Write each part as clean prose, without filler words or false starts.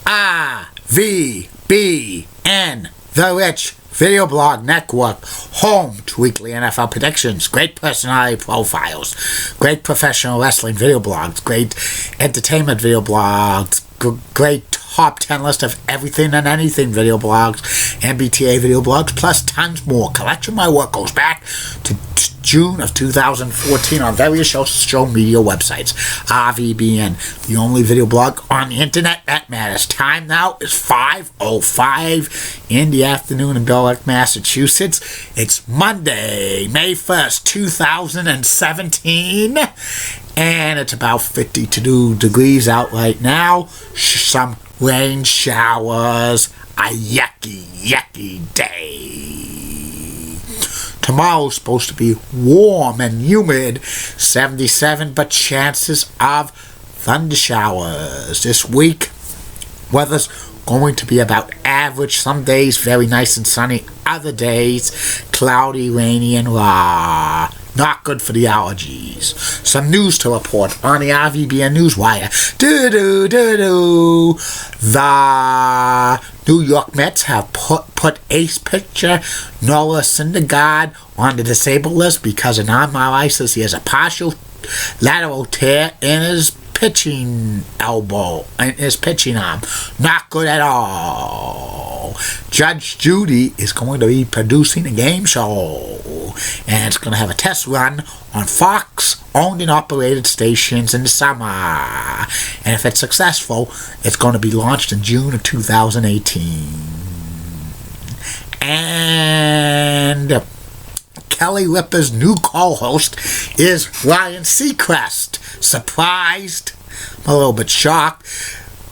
RVBN, The Rich Video Blog Network, home to weekly NFL predictions, great personality profiles, great professional wrestling video blogs, great entertainment video blogs, great top 10 list of everything and anything video blogs, MBTA video blogs, plus tons more. Collection of my work goes back to June of 2014 on various social media websites. RVBN, the only video blog on the internet that matters. Time now is 5:05 in the afternoon in Belleville, Massachusetts. It's Monday, May 1st, 2017, and it's about 52 degrees out right now. Some rain showers, a yucky day. Tomorrow's supposed to be warm and humid, 77, but chances of thunder showers. This week, weather's going to be about average. Some days very nice and sunny, other days cloudy, rainy, and raw. Not good for the allergies. Some news to report on the RVBN Newswire. The New York Mets have put ace pitcher Noah Syndergaard on the disabled list because an MRI says he has a partial lateral tear in his pitching elbow and his pitching arm. Not good at all. Judge Judy is going to be producing a game show, and it's going to have a test run on Fox owned and operated stations in the summer, and if it's successful, it's going to be launched in June of 2018. And Kelly Ripa's new co-host is Ryan Seacrest. Surprised? I'm a little bit shocked.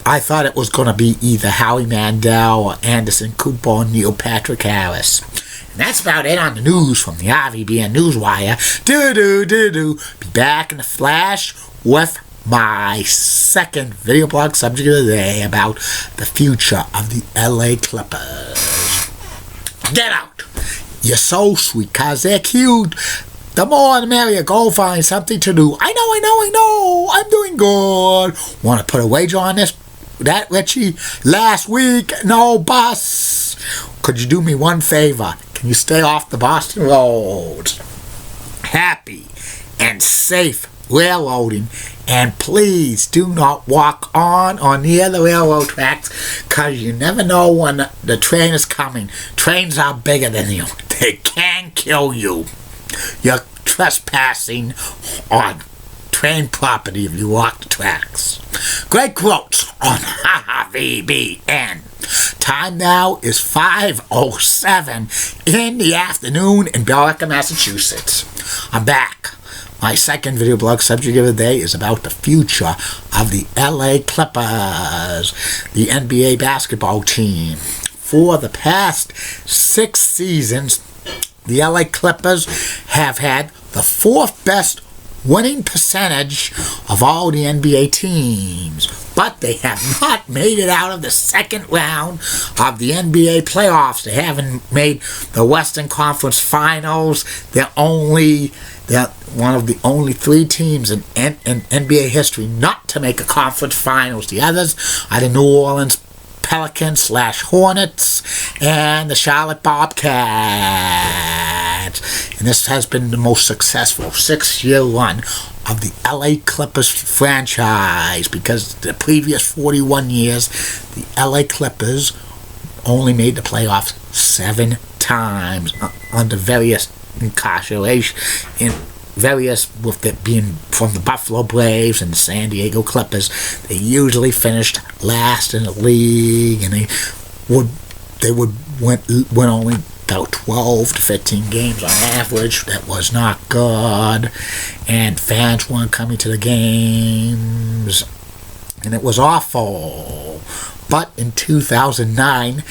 I thought it was going to be either Howie Mandel or Anderson Cooper or Neil Patrick Harris. And that's about it on the news from the RVBN Newswire. Be back in a flash with my second video blog subject of the day about the future of the LA Clippers. Get out! You're so sweet, cause they're cute. The more the merrier. Go find something to do. I know. I'm doing good. Want to put a wager on that, Richie? Last week, no bus. Could you do me one favor? Can you stay off the Boston roads? Happy and safe railroading. And please do not walk on or near the railroad tracks, because you never know when the train is coming. Trains are bigger than you. They can kill you. You're trespassing on train property if you walk the tracks. Great quotes on RVBN. Time now is 5:07 in the afternoon in Belleville, Massachusetts. I'm back. My second video blog subject of the day is about the future of the LA Clippers, the NBA basketball team. For the past 6 seasons, the LA Clippers have had the 4th best winning percentage of all the NBA teams, but they have not made it out of the second round of the NBA playoffs. They haven't made the Western Conference Finals. They're one of the only 3 teams in NBA history not to make a conference finals. The others are the New Orleans Pelicans / Hornets and the Charlotte Bobcats. And this has been the most successful 6-year run of the LA Clippers franchise, because the previous 41 years, the LA Clippers only made the playoffs 7 times under various incarceration, with it being from the Buffalo Braves and the San Diego Clippers. They usually finished last in the league, and they went only about 12 to 15 games on average. That was not good, and fans weren't coming to the games, and it was awful. But in 2009,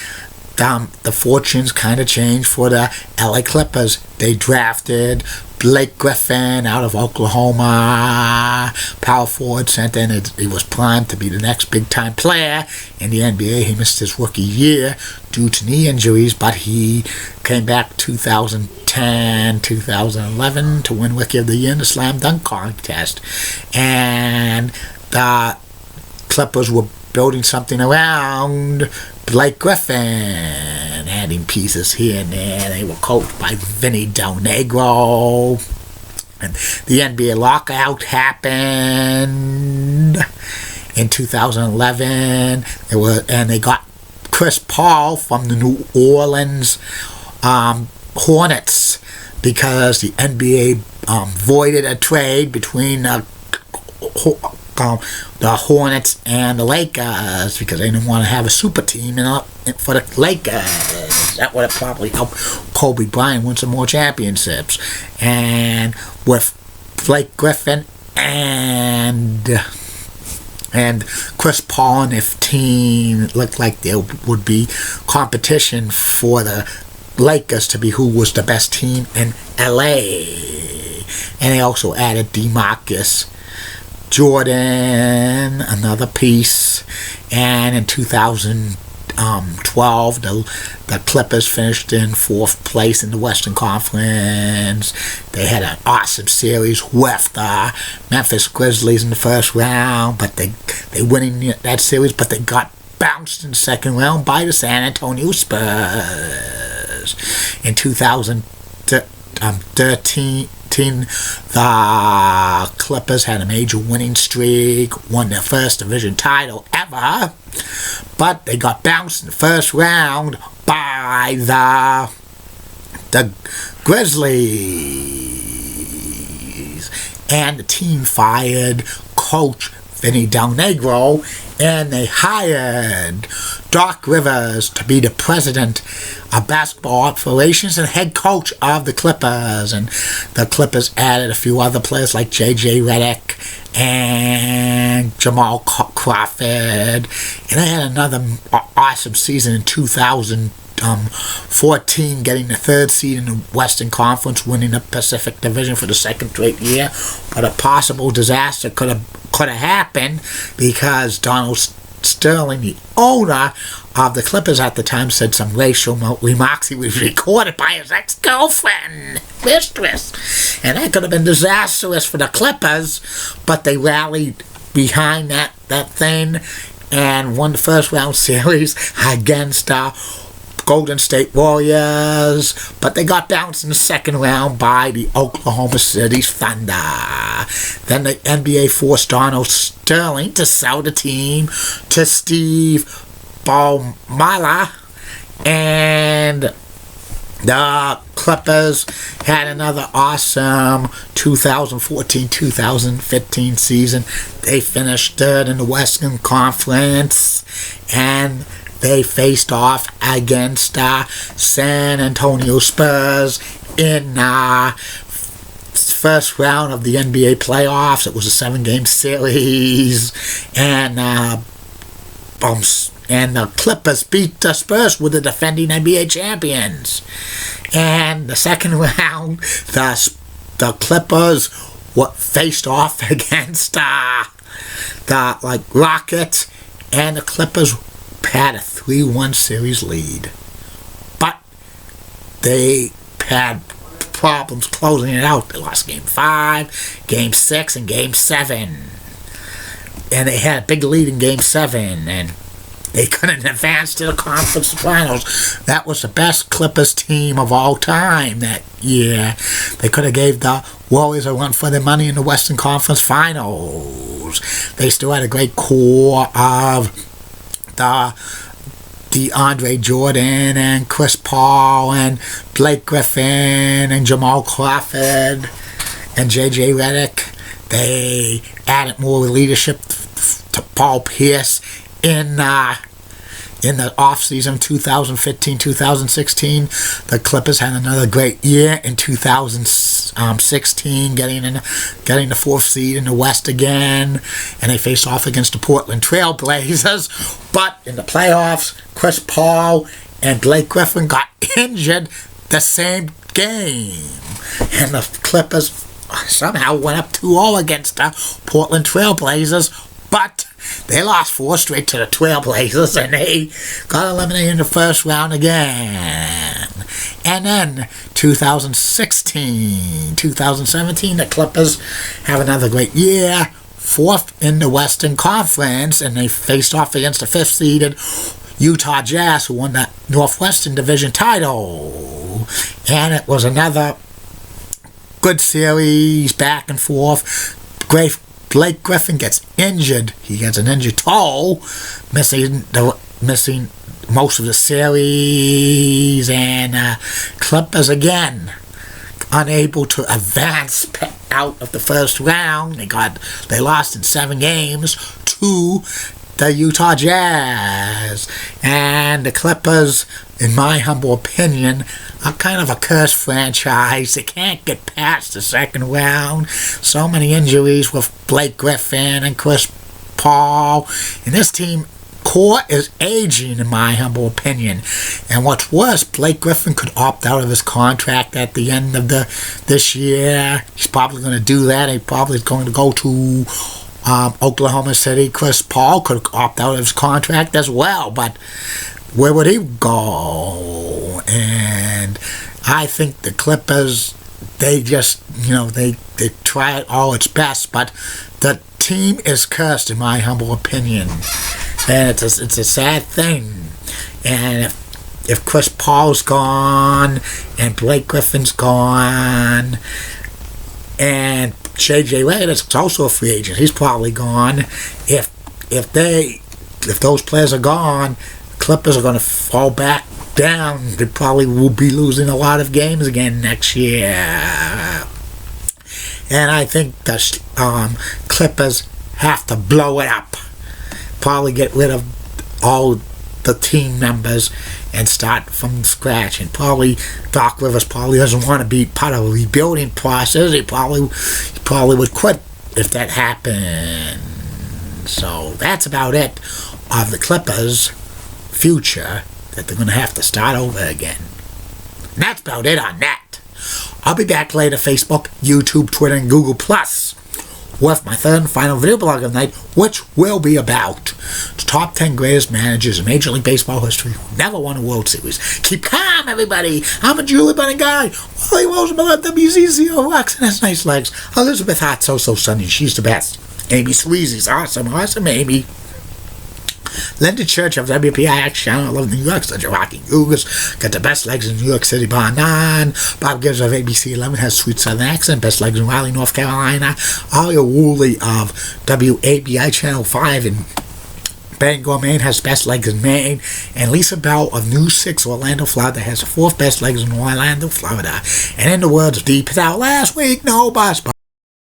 the fortunes kind of changed for the LA Clippers. They drafted Blake Griffin out of Oklahoma, power forward center, and he was primed to be the next big-time player in the NBA. He missed his rookie year due to knee injuries, but he came back 2010, 2011 to win Rookie of the Year in the Slam Dunk Contest. And the Clippers were building something around Blake Griffin, adding pieces here and there. They were coached by Vinny Del Negro. And the NBA lockout happened in 2011. They got Chris Paul from the New Orleans Hornets because the NBA voided a trade between the Hornets and the Lakers because they didn't want to have a super team for the Lakers. That would have probably helped Kobe Bryant win some more championships. And with Blake Griffin and Chris Paul and his team, it looked like there would be competition for the Lakers to be who was the best team in LA. And they also added DeMarcus Jordan, another piece. And in 2012, the Clippers finished in 4th place in the Western Conference. They had an awesome series with the Memphis Grizzlies in the first round, but they winning that series, but they got bounced in the second round by the San Antonio Spurs. In 2013, the Clippers had a major winning streak, won their first division title ever, but they got bounced in the first round by the Grizzlies. And the team fired coach Vinny Del Negro, and they hired Doc Rivers to be the president of basketball operations and head coach of the Clippers. And the Clippers added a few other players like J.J. Redick and Jamal Crawford. And they had another awesome season in 2014, getting the 3rd seed in the Western Conference, winning the Pacific Division for the 2nd straight year. But a possible disaster could have happened because Donald Sterling, the owner of the Clippers at the time, said some racial remarks he was recorded by his ex-girlfriend, mistress. And that could have been disastrous for the Clippers, but they rallied behind that thing and won the first round series against Golden State Warriors, but they got bounced in the second round by the Oklahoma City Thunder. Then the NBA forced Donald Sterling to sell the team to Steve Ballmer, and the Clippers had another awesome 2014-2015 season. They finished 3rd in the Western Conference, and they faced off against San Antonio Spurs in first round of the NBA playoffs. It was a 7-game series, and the Clippers beat the Spurs, with the defending NBA champions. And the second round, the Clippers faced off against the Rockets, and the Clippers had a 3-1 series lead, but they had problems closing it out. They lost Game 5, Game 6, and Game 7, and they had a big lead in Game 7, and they couldn't advance to the conference finals. That was the best Clippers team of all time that year. They could have gave the Warriors a run for their money in the Western Conference Finals. They still had a great core of DeAndre Jordan and Chris Paul and Blake Griffin and Jamal Crawford and J.J. Redick. They added more leadership to Paul Pierce in the offseason 2015-2016. The Clippers had another great year in 2016, getting the 4th seed in the West again, and they faced off against the Portland Trail Blazers. But in the playoffs, Chris Paul and Blake Griffin got injured the same game, and the Clippers somehow went up 2-0 against the Portland Trail Blazers, but they lost 4 straight to the Trailblazers, and they got eliminated in the first round again. And then 2016, 2017, the Clippers have another great year, fourth in the Western Conference, and they faced off against the fifth-seeded Utah Jazz, who won the Northwestern Division title. And it was another good series, back and forth. Blake Griffin gets injured. He gets an injured toe, missing most of the series, and Clippers again unable to advance out of the first round. They lost in 7 games to the Utah Jazz. And the Clippers, in my humble opinion, are kind of a cursed franchise. They can't get past the second round. So many injuries with Blake Griffin and Chris Paul. And this team core is aging, in my humble opinion. And what's worse, Blake Griffin could opt out of his contract at the end of this year. He's probably going to do that. He's probably going to go to Oklahoma City. Chris Paul could opt out of his contract as well, but where would he go? And I think the Clippers, they just, they try it all its best, but the team is cursed, in my humble opinion. And it's a sad thing. And if Chris Paul's gone, and Blake Griffin's gone, and J.J. Redick's also a free agent, he's probably gone. If those players are gone, Clippers are going to fall back down. They probably will be losing a lot of games again next year. And I think the Clippers have to blow it up. Probably get rid of all the team members and start from scratch. And probably Doc Rivers probably doesn't want to be part of a rebuilding process. He probably would quit if that happened. So that's about it of the Clippers' future, that they're going to have to start over again. And that's about it on that. I'll be back later, Facebook, YouTube, Twitter, and Google+, with my third and final video blog of the night, which will be about the top 10 greatest managers in Major League Baseball history who never won a World Series. Keep calm, everybody. I'm a Julie Bunny guy. Wally Rosenberg, WZZO rocks and has nice legs. Elizabeth Hart, so sunny. She's the best. Amy Sweezy's awesome, Amy. Linda Church of WPIX channel, I love New York, such a rocking Cougars. Got the best legs in New York City, bar none. Bob Gibbs of ABC 11 has sweet southern accent, best legs in Raleigh, North Carolina. Alia Woolley of WABI channel 5 in Bangor, Maine has best legs in Maine. And Lisa Bell of News 6 Orlando, Florida has the 4th best legs in Orlando, Florida. And in the words of D. Patel last week, no bus.